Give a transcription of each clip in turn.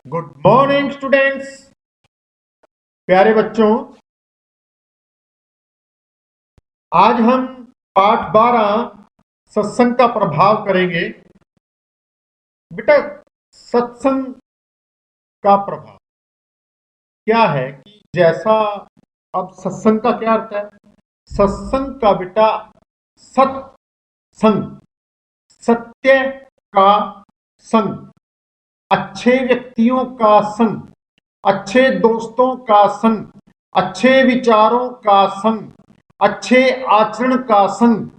Good morning students. प्यारे बच्चों, आज हम पाठ 12 सत्संग का प्रभाव करेंगे। बेटा, सत्संग का प्रभाव क्या है कि जैसा अब सत्संग का क्या अर्थ है? सत्संग का बेटा सत्संग, सत्य का संग, अच्छे व्यक्तियों का संग, अच्छे दोस्तों का संग, अच्छे विचारों का संग, अच्छे आचरण का संग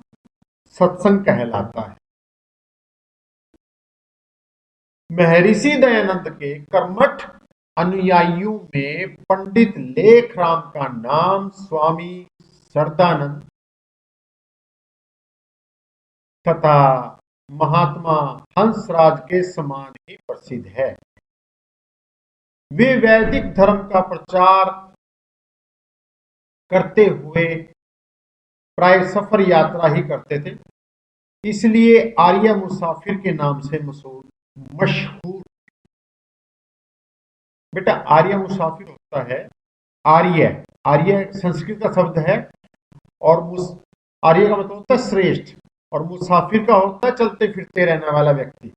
सत्संग कहलाता है। महर्षि दयानंद के कर्मठ अनुयायियों में पंडित लेखराम का नाम स्वामी सरदानंद तथा महात्मा हंसराज के समान ही प्रसिद्ध है। वे वैदिक धर्म का प्रचार करते हुए प्राय सफर यात्रा ही करते थे, इसलिए आर्य मुसाफिर के नाम से मशहूर। बेटा, आर्य मुसाफिर होता है, आर्य आर्य संस्कृत का शब्द है और आर्य का मतलब होता है श्रेष्ठ, और मुसाफिर का होता है चलते फिरते रहने वाला व्यक्ति।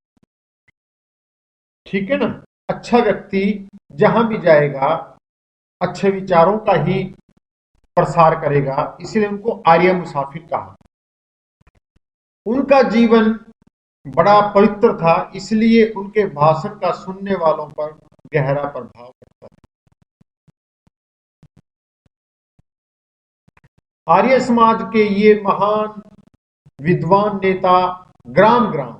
ठीक है ना? अच्छा व्यक्ति जहां भी जाएगा अच्छे विचारों का ही प्रसार करेगा, इसलिए उनको आर्य मुसाफिर कहा। उनका जीवन बड़ा पवित्र था, इसलिए उनके भाषण का सुनने वालों पर गहरा प्रभाव पड़ता है। आर्य समाज के ये महान विद्वान नेता ग्राम ग्राम,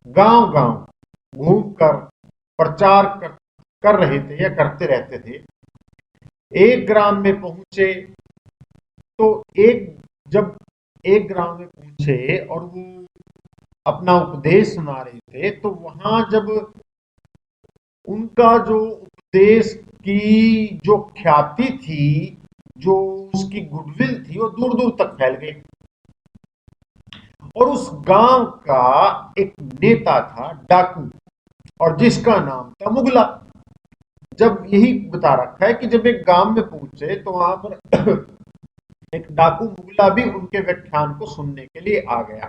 गांव गांव घूमकर प्रचार कर रहे थे या करते रहते थे। एक ग्राम में पहुंचे तो जब एक ग्राम में पहुंचे और वो अपना उपदेश सुना रहे थे, तो वहां जब उनका जो उपदेश की जो ख्याति थी, जो उसकी गुडविल थी, वो दूर दूर तक फैल गई। और उस गांव का एक नेता था डाकू, और जिसका नाम था मुगला। जब यही बता रखा है कि जब एक गांव में पहुंचे तो वहां पर एक डाकू मुगला भी उनके व्याख्यान को सुनने के लिए आ गया।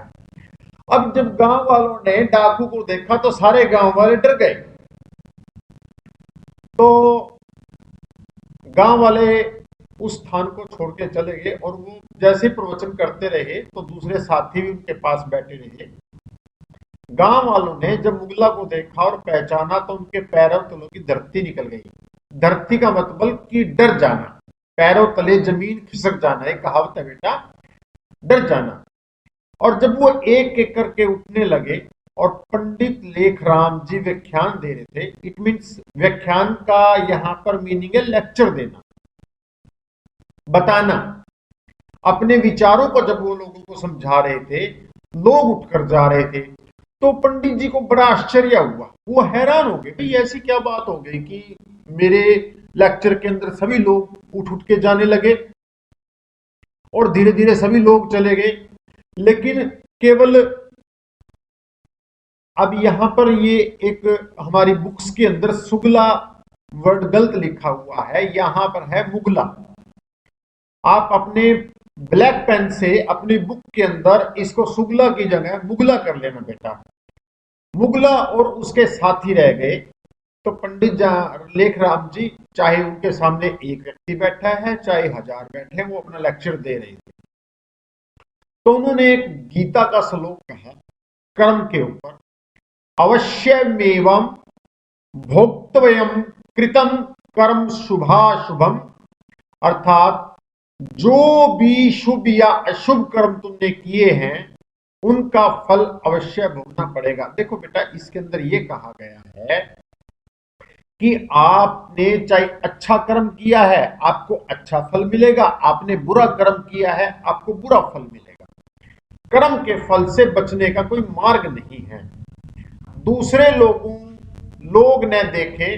अब जब गांव वालों ने डाकू को देखा तो सारे गांव वाले डर गए। तो गांव वाले उस स्थान को छोड़ के चले गए, और वो जैसे प्रवचन करते रहे तो दूसरे साथी भी उनके पास बैठे रहे। गांव वालों ने जब मुगला को देखा और पहचाना तो उनके पैरों तलों की धरती निकल गई। धरती का मतलब कि डर जाना, पैरों तले जमीन खिसक जाना, एक कहावत है बेटा, डर जाना। और जब वो एक एक करके उठने लगे और पंडित लेखराम जी व्याख्यान दे रहे थे, इट मीन्स व्याख्यान का यहां पर मीनिंग है लेक्चर देना, बताना। अपने विचारों को जब वो लोगों को समझा रहे थे, लोग उठकर जा रहे थे, तो पंडित जी को बड़ा आश्चर्य हुआ। वो हैरान हो गए, भाई ऐसी क्या बात हो गई कि मेरे लेक्चर के अंदर सभी लोग उठ उठ के जाने लगे और धीरे धीरे सभी लोग चले गए, लेकिन केवल अब यहां पर ये एक हमारी बुक्स के अंदर सुगला वर्ड गलत लिखा हुआ है, यहां पर है मुगला। आप अपने ब्लैक पेन से अपनी बुक के अंदर इसको सुगला की जगह मुगला कर लेना बेटा। मुगला और उसके साथी रह गए। तो पंडित लेखराम जी, चाहे उनके सामने एक व्यक्ति बैठा है चाहे 1000 बैठे हैं, वो अपना लेक्चर दे रहे थे। तो उन्होंने एक गीता का श्लोक कहा कर्म के ऊपर, अवश्यमेवं भोक्तव्यम कृतम कर्म शुभाशुभम, अर्थात जो भी शुभ या अशुभ कर्म तुमने किए हैं उनका फल अवश्य भोगना पड़ेगा। देखो बेटा, इसके अंदर यह कहा गया है कि आपने चाहे अच्छा कर्म किया है आपको अच्छा फल मिलेगा, आपने बुरा कर्म किया है आपको बुरा फल मिलेगा। कर्म के फल से बचने का कोई मार्ग नहीं है। दूसरे लोग न देखे,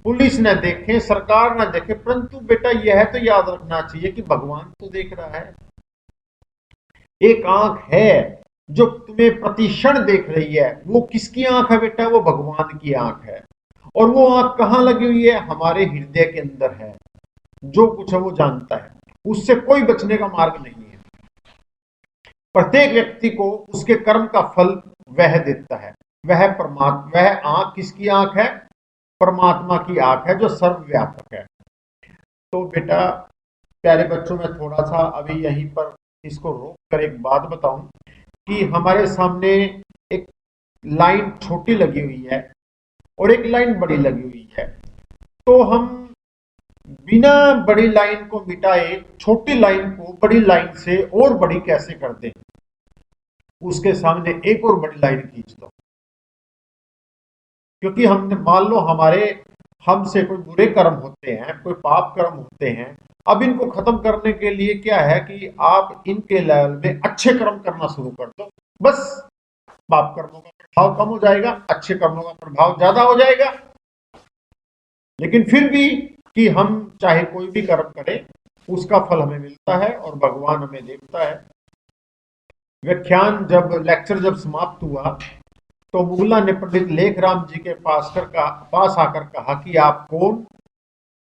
पुलिस न देखे, सरकार न देखे, परंतु बेटा यह तो याद रखना चाहिए कि भगवान तो देख रहा है। एक आंख है जो तुम्हें प्रतिक्षण देख रही है, वो किसकी आंख है बेटा? वो भगवान की आंख है। और वो आंख कहाँ लगी हुई है? हमारे हृदय के अंदर है। जो कुछ है वो जानता है, उससे कोई बचने का मार्ग नहीं है। प्रत्येक व्यक्ति को उसके कर्म का फल वह देता है। वह आंख किसकी आंख है? परमात्मा की आंख है, जो सर्वव्यापक है। तो बेटा प्यारे बच्चों, में थोड़ा सा अभी यहीं पर इसको रोक कर एक बात बताऊं कि हमारे सामने एक लाइन छोटी लगी हुई है और एक लाइन बड़ी लगी हुई है। तो हम बिना बड़ी लाइन को मिटाए छोटी लाइन को बड़ी लाइन से और बड़ी कैसे कर दें? उसके सामने एक और बड़ी लाइन खींच दो। क्योंकि हमने मान लो हमारे हमसे कोई बुरे कर्म होते हैं, कोई पाप कर्म होते हैं, अब इनको खत्म करने के लिए क्या है कि आप इनके लेवल में अच्छे कर्म करना शुरू कर दो। बस पाप कर्मों का प्रभाव कम हो जाएगा, अच्छे कर्मों का प्रभाव ज्यादा हो जाएगा। लेकिन फिर भी कि हम चाहे कोई भी कर्म करें, उसका फल हमें मिलता है और भगवान हमें देखता है। व्याख्यान जब लेक्चर जब समाप्त हुआ तो मुगला ने पंडित लेखराम जी के पास आकर कहा कि आप कौन?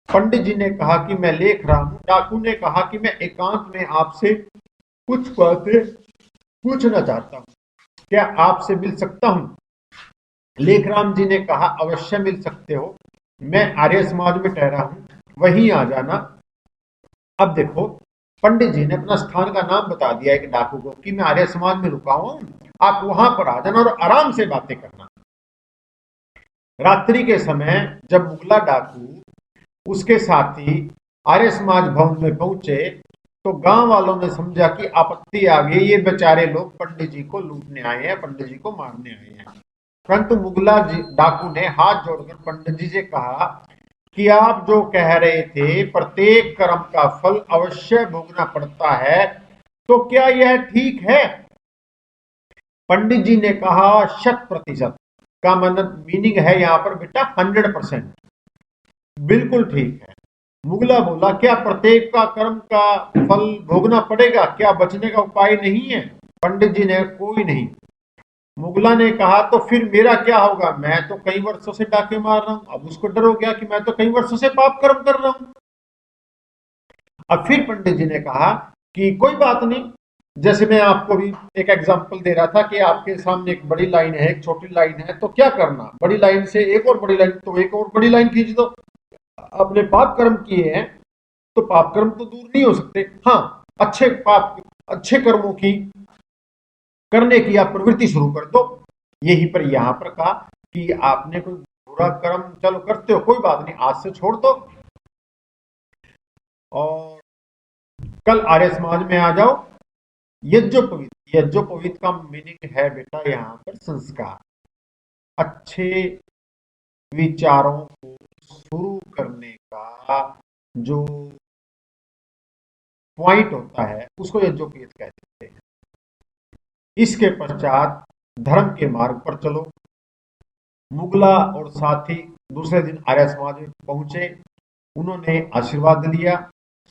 पंडित जी ने कहा कि मैं लेखराम हूं। डाकू ने कहा कि मैं एकांत में आपसे कुछ बातें पूछना चाहता हूं, क्या आपसे मिल सकता हूं? लेखराम जी ने कहा अवश्य मिल सकते हो, मैं आर्य समाज में ठहरा हूं, वहीं आ जाना। अब देखो, पंडित जी ने अपना स्थान का नाम बता दिया एक डाकू को कि मैं आर्य समाज में रुका हूं, आप वहां पर आ जाना और आराम से बातें करना। रात्रि के समय जब मुगला डाकू उसके साथी आर्य समाज भवन में पहुंचे तो गांव वालों ने समझा कि आपत्ति आ गई, ये बेचारे लोग पंडित जी को लूटने आए हैं, पंडित जी को मारने आए हैं। परंतु मुगला डाकू ने हाथ जोड़कर पंडित जी से कहा कि आप जो कह रहे थे प्रत्येक कर्म का फल अवश्य भोगना पड़ता है, तो क्या यह ठीक है? पंडित जी ने कहा 100% का मीनिंग है यहां पर बेटा 100%, बिल्कुल ठीक है। मुगला बोला क्या प्रत्येक का कर्म का फल भोगना पड़ेगा? क्या बचने का उपाय नहीं है? पंडित जी ने कोई नहीं। मुगला ने कहा तो फिर मेरा क्या होगा? मैं तो कई वर्षों से डाके मार रहा हूं। अब उसको डर हो गया कि मैं तो कई वर्षों से पाप कर्म कर रहा हूं। अब फिर पंडित जी ने कहा कि कोई बात नहीं, जैसे मैं आपको भी एक एग्जांपल दे रहा था कि आपके सामने एक बड़ी लाइन है, एक छोटी लाइन है, तो क्या करना? बड़ी लाइन से एक और बड़ी लाइन, तो एक और बड़ी लाइन खींच दो। अपने पाप कर्म किए हैं तो पाप कर्म तो दूर नहीं हो सकते, हाँ अच्छे कर्मों की करने की आप प्रवृत्ति शुरू कर दो। यही पर यहां पर कहा कि आपने कोई बुरा कर्म चलो करते हो, कोई बात नहीं, आज से छोड़ दो और कल आर्य समाज में आ जाओ। यज्ञोपवीत का मीनिंग है बेटा यहाँ पर संस्कार। अच्छे विचारों को शुरू करने का जो पॉइंट होता है उसको यज्ञोपवीत कहते हैं। इसके पश्चात धर्म के मार्ग पर चलो। मुगला और साथी दूसरे दिन आर्य समाज में पहुंचे, उन्होंने आशीर्वाद लिया,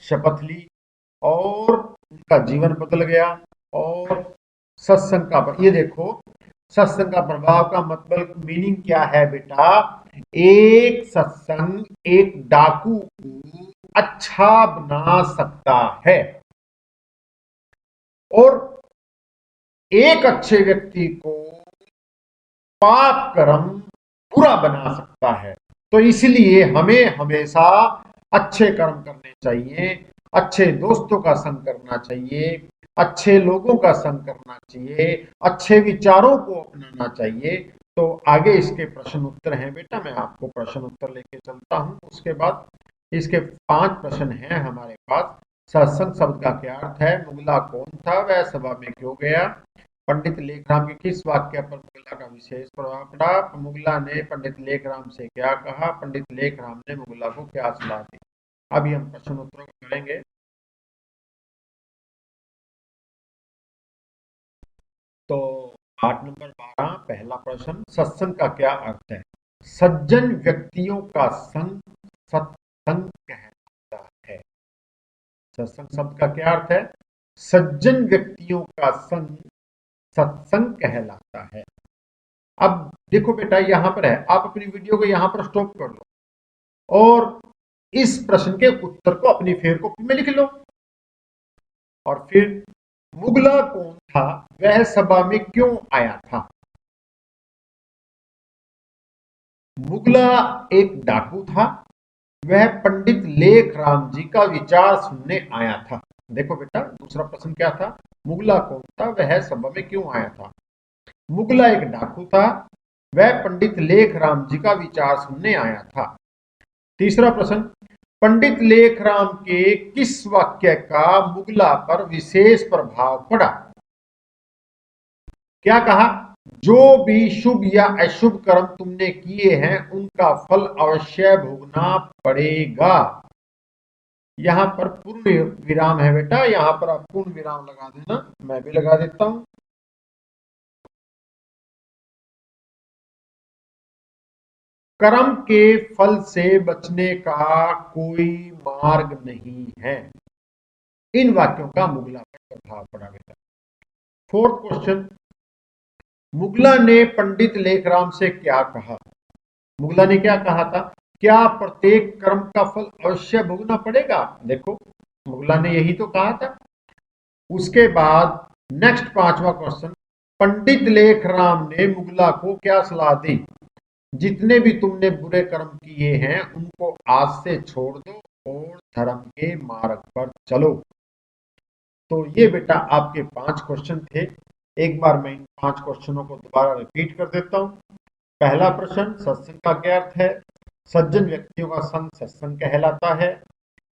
शपथ ली और उनका जीवन बदल गया। और सत्संग का, ये देखो, सत्संग का प्रभाव का मतलब मीनिंग क्या है बेटा? एक सत्संग एक डाकू को अच्छा बना सकता है और एक अच्छे व्यक्ति को पाप कर्म बुरा बना सकता है। तो इसलिए हमें हमेशा अच्छे कर्म करने चाहिए, अच्छे दोस्तों का संग करना चाहिए, अच्छे लोगों का संग करना चाहिए, अच्छे विचारों को अपनाना चाहिए। तो आगे इसके प्रश्न उत्तर हैं बेटा, मैं आपको प्रश्न उत्तर लेके चलता हूं। उसके बाद इसके 5 प्रश्न हैं हमारे पास। सत्संग शब्द का क्या अर्थ है? मुगला कौन था? वह सभा में क्यों गया? पंडित लेखराम के किस वाक्य पर मुगला का विशेष प्रभाव पड़ा? मुगला ने पंडित लेखराम से क्या कहा? पंडित लेखराम ने मुगला को क्या सलाह दी? अभी हम प्रश्न उत्तरों को करेंगे। तो 8 नंबर 12 पहला प्रश्न, सत्संग का क्या अर्थ है? सज्जन व्यक्तियों का संग सत्संग कहलाता है। सत्संग शब्द का क्या अर्थ है? सज्जन व्यक्तियों का संग सत्संग कहलाता है। अब देखो बेटा यहां पर है, आप अपनी वीडियो को यहां पर स्टॉप कर लो और इस प्रश्न के उत्तर को अपनी फेयर कॉपी में लिख लो। और फिर मुगला कौन था, वह सभा में क्यों आया था? मुगला एक डाकू था, वह पंडित लेख राम जी का विचार सुनने आया था। देखो बेटा दूसरा प्रश्न क्या था, मुगला कौन था, वह सभा में क्यों आया था? मुगला एक डाकू था, वह पंडित लेख राम जी का विचार सुनने आया था। तीसरा प्रश्न, पंडित लेखराम के किस वाक्य का मुगला पर विशेष प्रभाव पड़ा? क्या कहा? जो भी शुभ या अशुभ कर्म तुमने किए हैं उनका फल अवश्य भोगना पड़ेगा। यहां पर पूर्ण विराम है बेटा, यहां पर आप पूर्ण विराम लगा देना, मैं भी लगा देता हूं। कर्म के फल से बचने का कोई मार्ग नहीं है। इन वाक्यों का मुगला पर प्रभाव पड़ा बेटा। फोर्थ क्वेश्चन, मुगला ने पंडित लेखराम से क्या कहा? मुगला ने क्या कहा था? क्या प्रत्येक कर्म का फल अवश्य भोगना पड़ेगा? देखो मुगला ने यही तो कहा था। उसके बाद नेक्स्ट पांचवा क्वेश्चन, पंडित लेखराम ने मुगला को क्या सलाह दी? जितने भी तुमने बुरे कर्म किए हैं उनको आज से छोड़ दो और धर्म के मार्ग पर चलो। तो ये बेटा आपके 5 क्वेश्चन थे। एक बार मैं इन 5 क्वेश्चनों को दोबारा रिपीट कर देता हूं। पहला प्रश्न, सत्संग का क्या अर्थ है? सज्जन व्यक्तियों का संग सत्संग कहलाता है।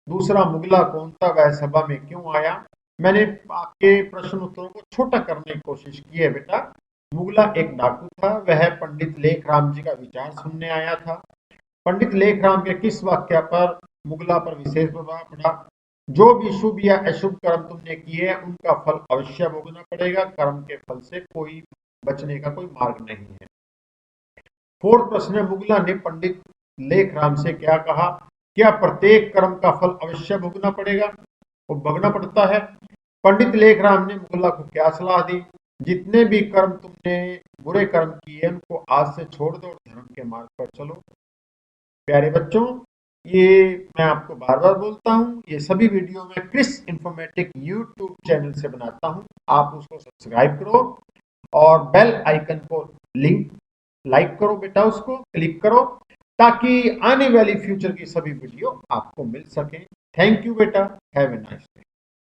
दूसरा, मुगला कौन था, वह सभा में क्यों आया? मैंने आपके प्रश्न उत्तरों को छोटा करने की कोशिश की है बेटा। मुगला एक डाकू था, वह पंडित लेखराम जी का विचार सुनने आया था। पंडित लेखराम के किस वाक्य पर मुगला पर विशेष प्रभाव पड़ा? जो भी शुभ या अशुभ कर्म तुमने किए हैं उनका फल अवश्य भोगना पड़ेगा, कर्म के फल से कोई बचने का कोई मार्ग नहीं है। फोर्थ प्रश्न में मुगला ने पंडित लेखराम से क्या कहा? क्या प्रत्येक कर्म का फल अवश्य भोगना पड़ेगा? वो भोगना पड़ता है। पंडित लेखराम ने मुगला को क्या सलाह दी? जितने भी कर्म तुमने बुरे कर्म किए उनको आज से छोड़ दो और धर्म के मार्ग पर चलो। प्यारे बच्चों, ये मैं आपको बार बार बोलता हूँ, ये सभी वीडियो मैं क्रिस इन्फॉर्मेटिक यूट्यूब चैनल से बनाता हूँ। आप उसको सब्सक्राइब करो और बेल आइकन को लिंक लाइक करो बेटा, उसको क्लिक करो ताकि आने वाली फ्यूचर की सभी वीडियो आपको मिल सके। थैंक यू बेटा, हैव ए नाइस डे।